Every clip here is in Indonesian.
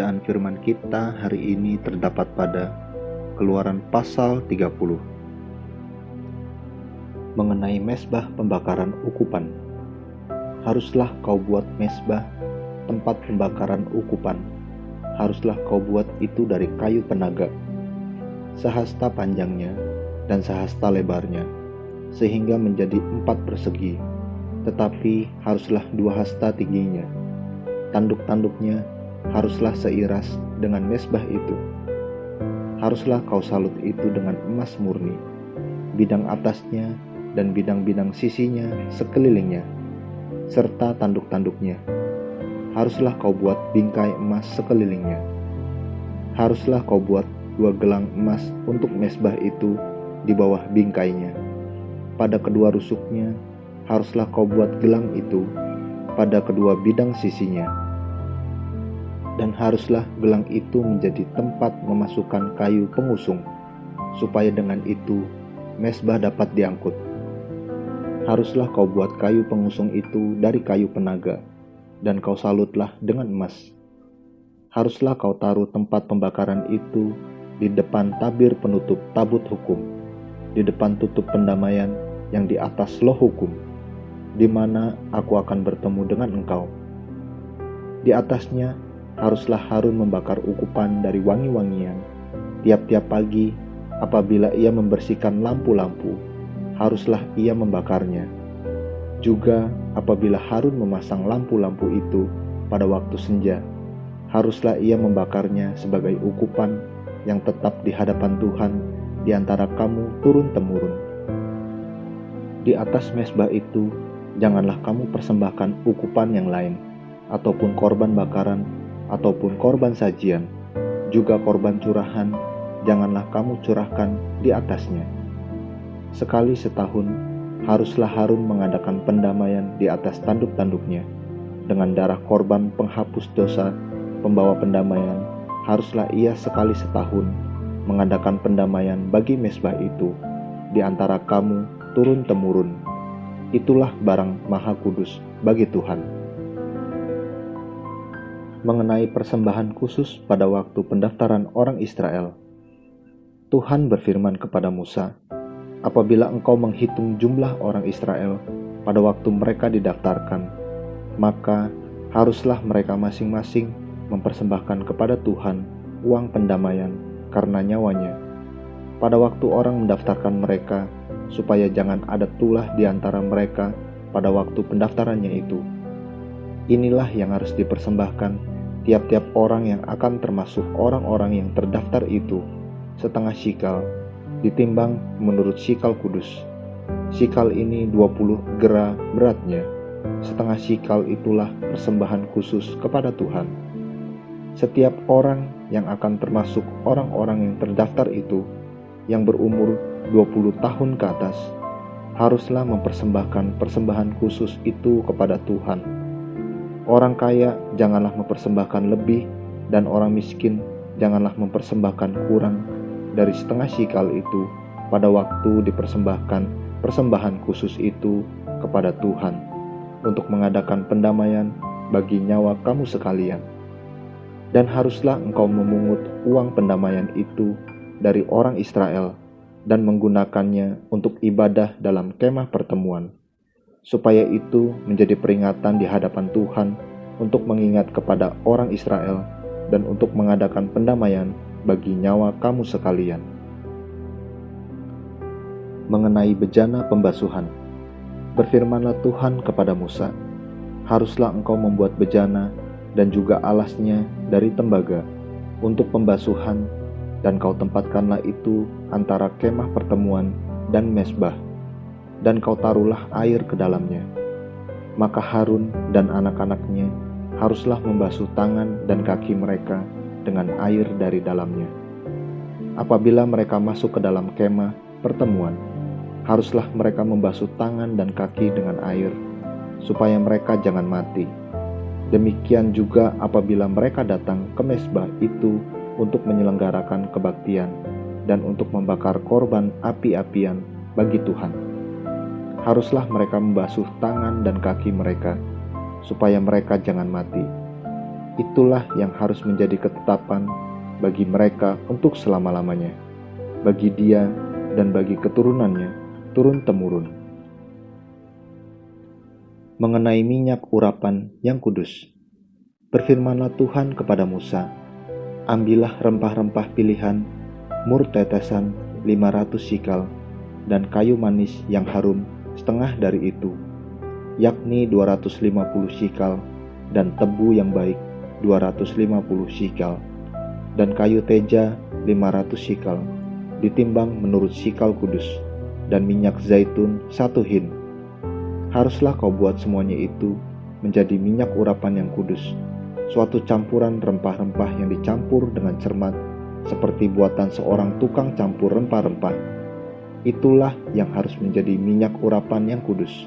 Pembacaan firman kita hari ini terdapat pada Keluaran pasal 30. Mengenai mezbah pembakaran ukupan. Haruslah kau buat mezbah, tempat pembakaran ukupan. Haruslah kau buat itu dari kayu penaga, sehasta panjangnya dan sehasta lebarnya, sehingga menjadi 4 persegi, tetapi haruslah 2 hasta tingginya. Tanduk-tanduknya haruslah seiras dengan mezbah itu. Haruslah kau salut itu dengan emas murni, bidang atasnya dan bidang-bidang sisinya sekelilingnya, serta tanduk-tanduknya. Haruslah kau buat bingkai emas sekelilingnya. Haruslah kau buat 2 gelang emas untuk mezbah itu di bawah bingkainya. Pada kedua rusuknya haruslah kau buat gelang itu pada kedua bidang sisinya. Dan haruslah gelang itu menjadi tempat memasukkan kayu pengusung, supaya dengan itu mezbah dapat diangkut. Haruslah kau buat kayu pengusung itu dari kayu penaga, dan kau salutlah dengan emas. Haruslah kau taruh tempat pembakaran itu di depan tabir penutup tabut hukum, di depan tutup pendamaian yang di atas loh hukum, di mana aku akan bertemu dengan engkau. Di atasnya haruslah Harun membakar ukupan dari wangi-wangian. Tiap-tiap pagi apabila ia membersihkan lampu-lampu, haruslah ia membakarnya. Juga apabila Harun memasang lampu-lampu itu pada waktu senja, haruslah ia membakarnya sebagai ukupan yang tetap di hadapan Tuhan di antara kamu turun-temurun. Di atas mezbah itu janganlah kamu persembahkan ukupan yang lain, ataupun korban bakaran, ataupun korban sajian, juga korban curahan, janganlah kamu curahkan di atasnya. Sekali setahun, haruslah Harun mengadakan pendamaian di atas tanduk-tanduknya. Dengan darah korban penghapus dosa, pembawa pendamaian, haruslah ia sekali setahun mengadakan pendamaian bagi mezbah itu di antara kamu turun-temurun. Itulah barang maha kudus bagi Tuhan. Mengenai persembahan khusus pada waktu pendaftaran orang Israel, Tuhan berfirman kepada Musa, apabila engkau menghitung jumlah orang Israel pada waktu mereka didaftarkan, maka haruslah mereka masing-masing mempersembahkan kepada Tuhan uang pendamaian karena nyawanya. Pada waktu orang mendaftarkan mereka, supaya jangan ada tulah di antara mereka pada waktu pendaftarannya itu. Inilah yang harus dipersembahkan tiap-tiap orang yang akan termasuk orang-orang yang terdaftar itu, setengah shikal, ditimbang menurut shikal kudus. Shikal ini 20 gera beratnya. Setengah shikal itulah persembahan khusus kepada Tuhan. Setiap orang yang akan termasuk orang-orang yang terdaftar itu, yang berumur 20 tahun ke atas, haruslah mempersembahkan persembahan khusus itu kepada Tuhan. Orang kaya janganlah mempersembahkan lebih, dan orang miskin janganlah mempersembahkan kurang dari setengah shikal itu pada waktu dipersembahkan persembahan khusus itu kepada Tuhan, untuk mengadakan pendamaian bagi nyawa kamu sekalian. Dan haruslah engkau memungut uang pendamaian itu dari orang Israel, dan menggunakannya untuk ibadah dalam kemah pertemuan, supaya itu menjadi peringatan di hadapan Tuhan untuk mengingat kepada orang Israel dan untuk mengadakan pendamaian bagi nyawa kamu sekalian. Mengenai bejana pembasuhan, berfirmanlah Tuhan kepada Musa, haruslah engkau membuat bejana dan juga alasnya dari tembaga untuk pembasuhan, dan kau tempatkanlah itu antara kemah pertemuan dan mezbah, dan kau taruhlah air ke dalamnya. Maka Harun dan anak-anaknya haruslah membasuh tangan dan kaki mereka dengan air dari dalamnya. Apabila mereka masuk ke dalam kemah pertemuan, haruslah mereka membasuh tangan dan kaki dengan air, supaya mereka jangan mati. Demikian juga apabila mereka datang ke mezbah itu untuk menyelenggarakan kebaktian dan untuk membakar korban api-apian bagi Tuhan. Haruslah mereka membasuh tangan dan kaki mereka, supaya mereka jangan mati. Itulah yang harus menjadi ketetapan bagi mereka untuk selama-lamanya, bagi dia dan bagi keturunannya turun-temurun. Mengenai minyak urapan yang kudus, berfirmanlah Tuhan kepada Musa, ambillah rempah-rempah pilihan, mur tetesan 500 sikal, dan kayu manis yang harum setengah dari itu, yakni 250 sikal, dan tebu yang baik 250 sikal, dan kayu teja 500 sikal, ditimbang menurut sikal kudus, dan minyak zaitun 1 hin. Haruslah kau buat semuanya itu menjadi minyak urapan yang kudus, suatu campuran rempah-rempah yang dicampur dengan cermat, seperti buatan seorang tukang campur rempah-rempah. Itulah yang harus menjadi minyak urapan yang kudus.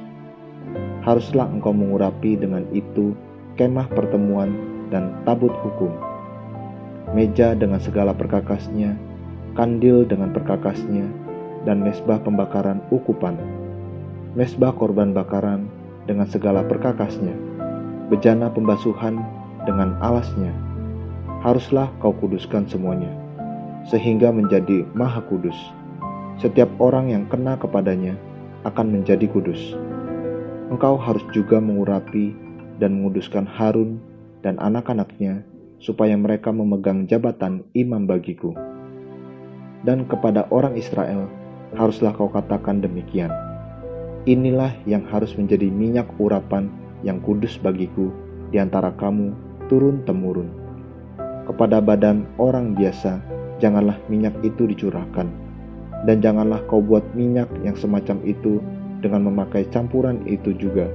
Haruslah engkau mengurapi dengan itu kemah pertemuan dan tabut hukum, meja dengan segala perkakasnya, kandil dengan perkakasnya, dan mezbah pembakaran ukupan, mezbah korban bakaran dengan segala perkakasnya, bejana pembasuhan dengan alasnya. Haruslah kau kuduskan semuanya, sehingga menjadi maha kudus. Setiap orang yang kena kepadanya akan menjadi kudus. Engkau harus juga mengurapi dan menguduskan Harun dan anak-anaknya, supaya mereka memegang jabatan imam bagiku. Dan kepada orang Israel haruslah kau katakan demikian, inilah yang harus menjadi minyak urapan yang kudus bagiku di antara kamu turun-temurun. Kepada badan orang biasa janganlah minyak itu dicurahkan, dan janganlah kau buat minyak yang semacam itu dengan memakai campuran itu juga.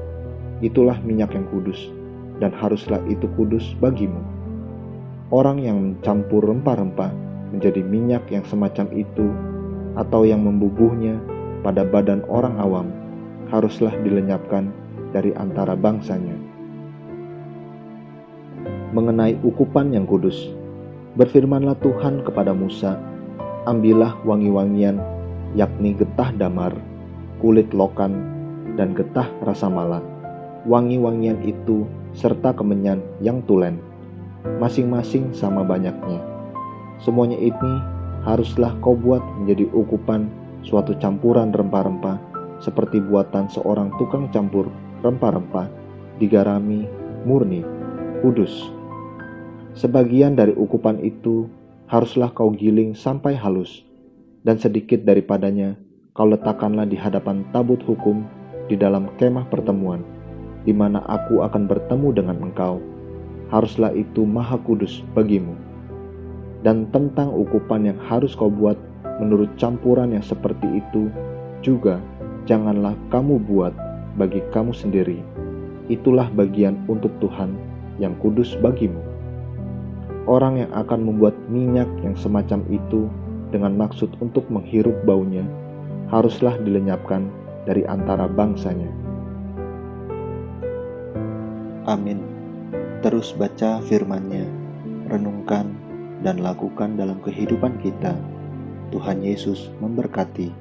Itulah minyak yang kudus, dan haruslah itu kudus bagimu. Orang yang mencampur rempah-rempah menjadi minyak yang semacam itu, atau yang membubuhnya pada badan orang awam, haruslah dilenyapkan dari antara bangsanya. Mengenai ukupan yang kudus, berfirmanlah Tuhan kepada Musa, ambillah wangi-wangian, yakni getah damar, kulit lokan, dan getah rasa mala, wangi-wangian itu serta kemenyan yang tulen, masing-masing sama banyaknya. Semuanya ini haruslah kau buat menjadi ukupan suatu campuran rempah-rempah, seperti buatan seorang tukang campur rempah-rempah, digarami, murni, kudus. Sebagian dari ukupan itu haruslah kau giling sampai halus, dan sedikit daripadanya kau letakkanlah di hadapan tabut hukum di dalam kemah pertemuan, di mana aku akan bertemu dengan engkau. Haruslah itu maha kudus bagimu. Dan tentang ukupan yang harus kau buat menurut campuran yang seperti itu juga, janganlah kamu buat bagi kamu sendiri. Itulah bagian untuk Tuhan yang kudus bagimu. Orang yang akan membuat minyak yang semacam itu dengan maksud untuk menghirup baunya, haruslah dilenyapkan dari antara bangsanya. Amin. Terus baca firman-Nya, renungkan dan lakukan dalam kehidupan kita. Tuhan Yesus memberkati.